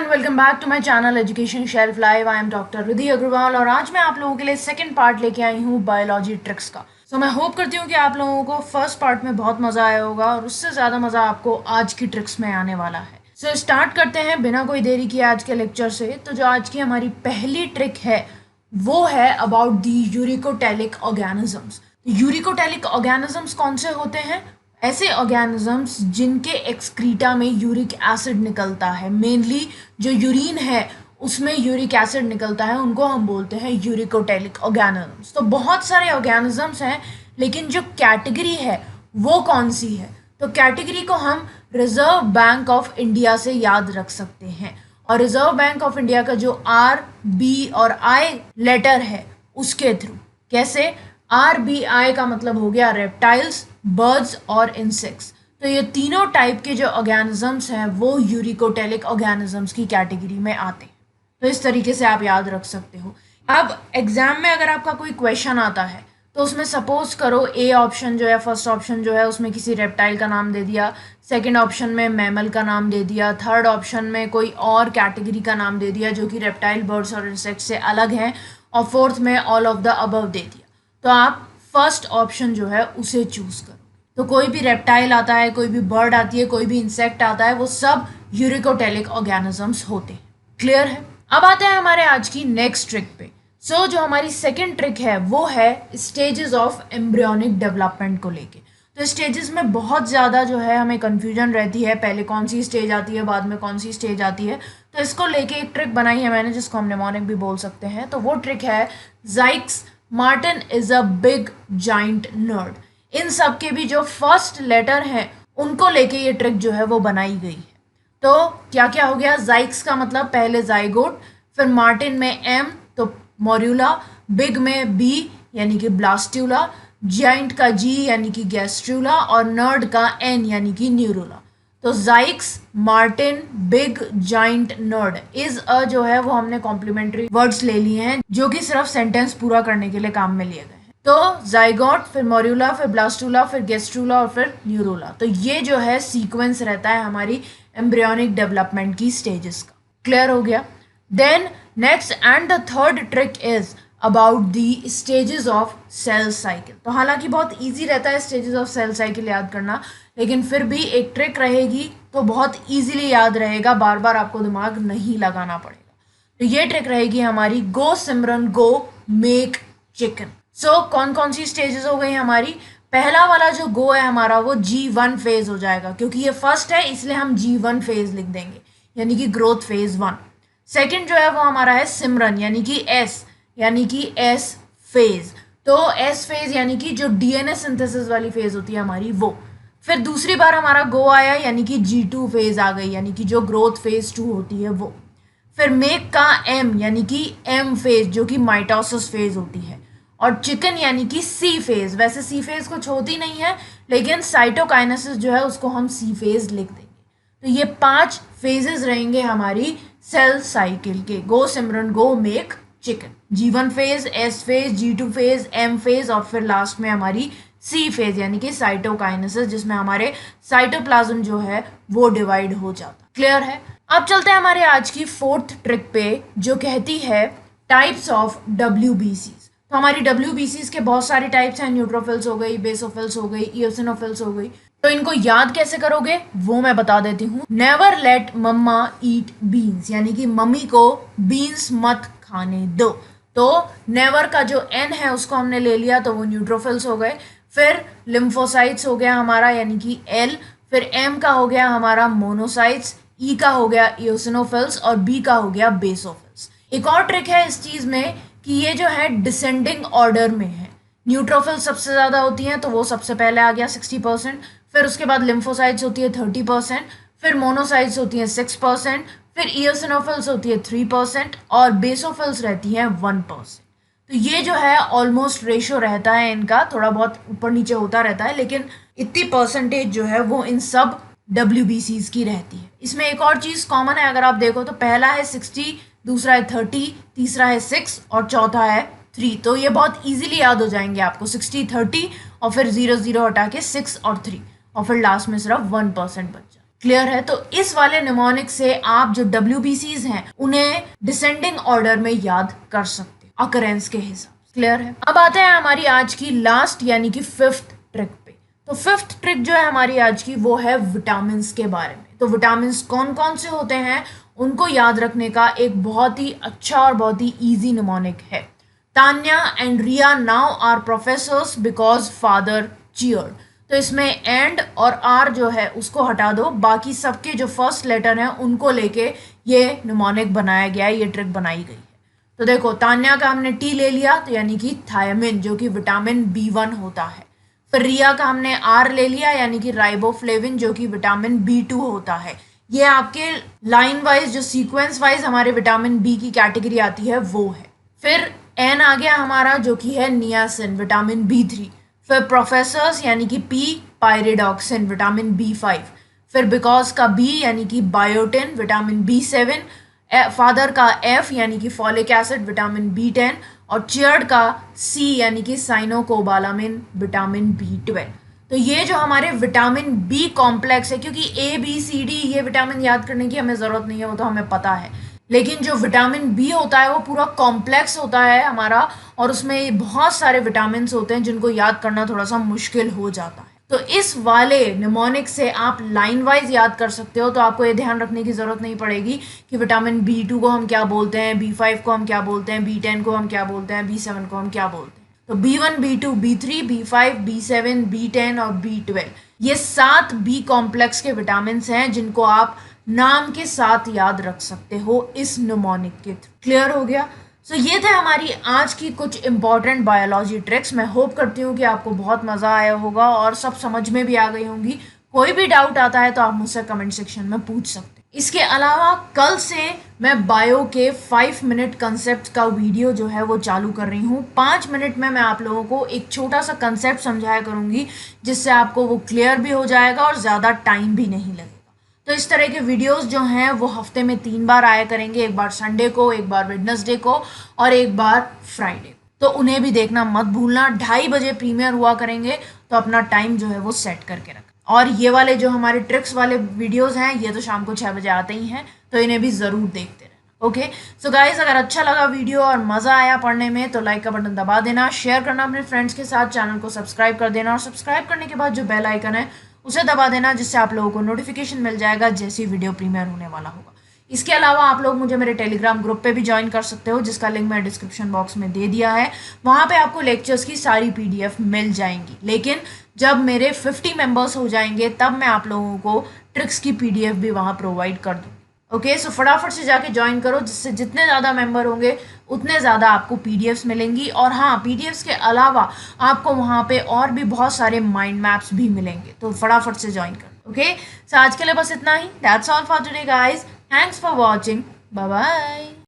Everyone, welcome back to my channel education shelf live. I am doctor Riddhi Agrawal और आज मैं आप लोगों के लिए सेकंड पार्ट लेके आई हूँ बायोलॉजी ट्रिक्स का। मैं होप करती हूँ कि आप लोगों को फर्स्ट पार्ट में बहुत मज़ा आया होगा और उससे ज़्यादा मज़ा आपको आज की ट्रिक्स में आने वाला है। स्टार्ट करते हैं बिना कोई देरी किए आज के लेक्चर से। तो जो आज की हमारी पहली ट्रिक है वो है about the uricotelic organisms. Uricotelic organisms कौन से होते हैं? ऐसे ऑर्गेनिजम्स जिनके एक्सक्रीटा में यूरिक एसिड निकलता है, मेनली जो यूरिन है उसमें यूरिक एसिड निकलता है, उनको हम बोलते हैं यूरिकोटेलिक ऑर्गेनिजम्स। तो बहुत सारे ऑर्गेनिजम्स हैं, लेकिन जो कैटेगरी है वो कौन सी है? तो कैटेगरी को हम रिजर्व बैंक ऑफ इंडिया से याद रख सकते हैं। और रिजर्व बैंक ऑफ इंडिया का जो आर, बी और आई लेटर है उसके थ्रू। कैसे? RBI का मतलब हो गया रेप्टाइल्स, बर्ड्स और इंसेक्ट्स। तो ये तीनों टाइप के जो ऑर्गेनिजम्स हैं वो यूरिकोटेलिक ऑर्गेनिजम्स की कैटेगरी में आते हैं। तो इस तरीके से आप याद रख सकते हो। अब एग्जाम में अगर आपका कोई क्वेश्चन आता है तो उसमें सपोज करो ए ऑप्शन जो है, फर्स्ट ऑप्शन जो है उसमें किसी रेप्टाइल का नाम दे दिया, सेकंड ऑप्शन में मैमल का नाम दे दिया, थर्ड ऑप्शन में कोई और कैटेगरी का नाम दे दिया जो कि रेप्टाइल, बर्ड्स और इंसेक्ट्स से अलग हैं, और फोर्थ में ऑल ऑफ द अबव दे दिया। तो आप फर्स्ट ऑप्शन जो है उसे चूज करो। तो कोई भी रेप्टाइल आता है, कोई भी बर्ड आती है, कोई भी इंसेक्ट आता है, वो सब यूरिकोटेलिक ऑर्गेनिजम्स होते हैं। क्लियर है? अब आते हैं हमारे आज की नेक्स्ट ट्रिक पे। जो हमारी सेकंड ट्रिक है वो है स्टेजेस ऑफ एम्ब्रियोनिक डेवलपमेंट को लेके। तो स्टेजेस में बहुत ज़्यादा जो है हमें कन्फ्यूजन रहती है, पहले कौन सी स्टेज आती है, बाद में कौन सी स्टेज आती है। तो इसको लेके एक ट्रिक बनाई है मैंने जिसको हम निमोनिक भी बोल सकते हैं। तो वो ट्रिक है Zykes Martin is a big giant nerd. इन सब के भी जो फर्स्ट लेटर हैं उनको लेके ये ट्रिक जो है वो बनाई गई है। तो क्या क्या हो गया? ज़ाइक्स का मतलब पहले ज़ाइगोट, फिर मार्टिन में एम तो मोर्यूला, बिग में बी यानी कि ब्लास्ट्यूला, जाइंट का जी यानी कि गैस्ट्रूला और नर्ड का एन यानी कि न्यूरुला। तो Zykes, Martin, big, giant, nerd is a जो है वो हमने कॉम्प्लीमेंट्री वर्ड्स ले लिए हैं जो कि सिर्फ सेंटेंस पूरा करने के लिए काम में लिए गए हैं। तो ज़ाइगोट, फिर मोर्यूला, फिर ब्लास्टूला, फिर गेस्ट्रूला और फिर न्यूरुला। तो ये जो है सीक्वेंस रहता है हमारी एम्ब्रियोनिक डेवलपमेंट की स्टेजेस का। क्लियर हो गया? Then next and the third trick is about the stages of cell cycle. तो हालांकि बहुत इजी रहता है स्टेजेस ऑफ सेल साइकिल याद करना, लेकिन फिर भी एक ट्रिक रहेगी तो बहुत इजीली याद रहेगा, बार बार आपको दिमाग नहीं लगाना पड़ेगा। तो ये ट्रिक रहेगी हमारी गो सिमरन गो मेक चिकन। कौन कौन सी स्टेजेस हो गई हमारी? पहला वाला जो गो है हमारा वो G1 फेज हो जाएगा, क्योंकि ये फर्स्ट है इसलिए हम G1 फेज लिख देंगे, यानी कि ग्रोथ फेज 1। सेकेंड जो है वो हमारा है सिमरन यानी कि एस, यानी कि एस फेज। तो एस फेज यानी कि जो DNA सिंथेसिस वाली फेज होती है हमारी वो। फिर दूसरी बार हमारा गो आया यानी कि G2 फेज आ गई, यानी कि जो ग्रोथ फेज 2 होती है वो। फिर मेक का एम यानी कि एम फेज जो कि माइटोसिस फेज होती है, और चिकन यानी कि सी फेज। वैसे सी फेज कुछ होती नहीं है, लेकिन साइटोकाइनेसिस जो है उसको हम सी फेज लिख देंगे। तो ये 5 फेजेस रहेंगे हमारी सेल साइकिल के, go Simran go make chicken. G1 phase, S phase, G2 phase, M phase और फिर लास्ट में हमारी सी फेज यानी कि साइटोकाइनेसिस, जिसमें हमारे साइटोप्लाज्म जो है वो डिवाइड हो जाता। क्लियर है? अब चलते हैं हमारे आज की फोर्थ ट्रिक पे जो कहती है टाइप्स ऑफ WBCs। तो हमारी WBCs के बहुत सारे टाइप्स हैं, न्यूट्रोफिल्स हो गई, बेसोफिल्स हो गई, इओसिनोफिल्स हो गई। तो इनको याद कैसे करोगे वो मैं बता देती हूँ। नेवर लेट मम्मा ईट बीन्स, यानी कि मम्मी को बीन्स मत खाने दो। तो नेवर का जो एन है उसको हमने ले लिया तो वो न्यूट्रोफिल्स हो गए। फिर लिम्फोसाइट्स हो गया हमारा यानी कि एल, फिर एम का हो गया हमारा मोनोसाइट्स, ई का हो गया इओसिनोफिल्स और बी का हो गया बेसोफिल्स। एक और ट्रिक है इस चीज में कि ये जो है डिसेंडिंग ऑर्डर में है। न्यूट्रोफिल्स सबसे ज़्यादा होती हैं तो वो सबसे पहले आ गया 60%, फिर उसके बाद लिम्फोसाइट्स होती है 30%, फिर मोनोसाइट्स होती हैं 6%, फिर इओसिनोफिल्स होती है 3% और बेसोफिल्स रहती हैं 1%। तो ये जो है ऑलमोस्ट रेशो रहता है इनका, थोड़ा बहुत ऊपर नीचे होता रहता है, लेकिन इतनी परसेंटेज जो है वो इन सब WBCs की रहती है। इसमें एक और चीज़ कॉमन है, अगर आप देखो तो पहला है 60, दूसरा है 30, तीसरा है 6 और चौथा है 3। तो ये बहुत इजीली याद हो जाएंगे आपको, 60, 30 और फिर 0 0 हटा के 6 और 3 और फिर लास्ट में सिर्फ 1% बच जाए। क्लियर है? तो इस वाले निमोनिक से आप जो WBCs हैं उन्हें डिसेंडिंग ऑर्डर में याद कर सकते हैं अकरेंस के हिसाब से। क्लियर है? अब आते हैं हमारी आज की लास्ट यानी कि फिफ्थ ट्रिक पे। तो फिफ्थ ट्रिक जो है हमारी आज की वो है विटामिन के बारे में। तो विटामिन कौन कौन से होते हैं उनको याद रखने का एक बहुत ही अच्छा और बहुत ही ईजी निमोनिक है। Tanya and Riya now are professors because father cheered. तो इसमें एंड और आर जो है उसको हटा दो, बाकी सबके जो फर्स्ट लेटर हैं उनको लेके ये निमोनिक बनाया गया है, ये ट्रिक बनाई गई है। तो देखो तान्या का हमने टी ले लिया तो यानी कि थायमिन जो कि विटामिन B1 होता है। फिर रिया का हमने आर ले लिया यानी कि राइबोफ्लेविन जो कि विटामिन B2 होता है। ये आपके लाइन वाइज जो सीक्वेंस वाइज हमारे विटामिन बी की कैटेगरी आती है वो है। फिर एन आ गया हमारा जो कि है नियासिन विटामिन B3। फिर प्रोफेसर्स यानी कि पी पायरिडॉक्सिन विटामिन B5। फिर बिकॉज का बी यानी कि बायोटिन विटामिन B7। फादर का एफ यानी कि फॉलिक एसिड विटामिन B10 और चेयर्ड का सी यानी कि साइनोकोबालामिन विटामिन B12। तो ये जो हमारे विटामिन बी कॉम्प्लेक्स है, क्योंकि A B C D ये विटामिन याद करने की हमें ज़रूरत नहीं है, वो तो हमें पता है, लेकिन जो विटामिन बी होता है वो पूरा कॉम्प्लेक्स होता है हमारा और उसमें बहुत सारे विटामिन होते हैं जिनको याद करना थोड़ा सा मुश्किल हो जाता है। तो इस वाले निमोनिक से आप लाइन वाइज याद कर सकते हो। तो आपको ये ध्यान रखने की ज़रूरत नहीं पड़ेगी कि विटामिन B2 को हम क्या बोलते हैं, B5 को हम क्या बोलते हैं, B10 को हम क्या बोलते हैं, B7 को हम क्या बोलते हैं। तो B1 B2 B3 B5 B7 B10 और B12 ये 7 बी कॉम्प्लेक्स के विटामिन हैं जिनको आप नाम के साथ याद रख सकते हो इस निमोनिक के थ्रू। क्लियर हो गया? सो ये थे हमारी आज की कुछ इंपॉर्टेंट बायोलॉजी ट्रिक्स। मैं होप करती हूँ कि आपको बहुत मज़ा आया होगा और सब समझ में भी आ गई होंगी। कोई भी डाउट आता है तो आप मुझसे कमेंट सेक्शन में पूछ सकते हैं। इसके अलावा कल से मैं बायो के 5 मिनट कंसेप्ट का वीडियो जो है वो चालू कर रही हूँ। 5 मिनट में मैं आप लोगों को एक छोटा सा कंसेप्ट समझाया करूँगी जिससे आपको वो क्लियर भी हो जाएगा और ज़्यादा टाइम भी नहीं लगेगा। तो इस तरह के वीडियोस जो हैं वो हफ्ते में 3 बार आया करेंगे, एक बार संडे को, एक बार वेडनेसडे को और एक बार फ्राइडे। तो उन्हें भी देखना मत भूलना। 2:30 बजे प्रीमियर हुआ करेंगे, तो अपना टाइम जो है वो सेट करके रखना। और ये वाले जो हमारे ट्रिक्स वाले वीडियोस हैं ये तो शाम को 6 बजे आते ही हैं, तो इन्हें भी ज़रूर देखते रहना। ओके सो गाइस, अगर अच्छा लगा वीडियो और मज़ा आया पढ़ने में तो लाइक का बटन दबा देना, शेयर करना अपने फ्रेंड्स के साथ, चैनल को सब्सक्राइब कर देना और सब्सक्राइब करने के बाद जो बेल आइकन है उसे दबा देना जिससे आप लोगों को नोटिफिकेशन मिल जाएगा जैसे ही वीडियो प्रीमियर होने वाला होगा। इसके अलावा आप लोग मुझे मेरे टेलीग्राम ग्रुप पे भी ज्वाइन कर सकते हो जिसका लिंक मैं डिस्क्रिप्शन बॉक्स में दे दिया है। वहाँ पे आपको लेक्चर्स की सारी PDF मिल जाएंगी, लेकिन जब मेरे 50 मेंबर्स हो जाएंगे तब मैं आप लोगों को ट्रिक्स की PDF भी वहाँ प्रोवाइड कर दूँगी। ओके सो फटाफट से जाके ज्वाइन करो, जिससे जितने ज़्यादा मेंबर होंगे उतने ज़्यादा आपको PDFs मिलेंगी। और हाँ, PDFs के अलावा आपको वहाँ पे और भी बहुत सारे माइंड मैप्स भी मिलेंगे, तो फटाफट से ज्वाइन करो। ओके सो आज के लिए बस इतना ही। That's all for today guys, thanks for watching, bye bye.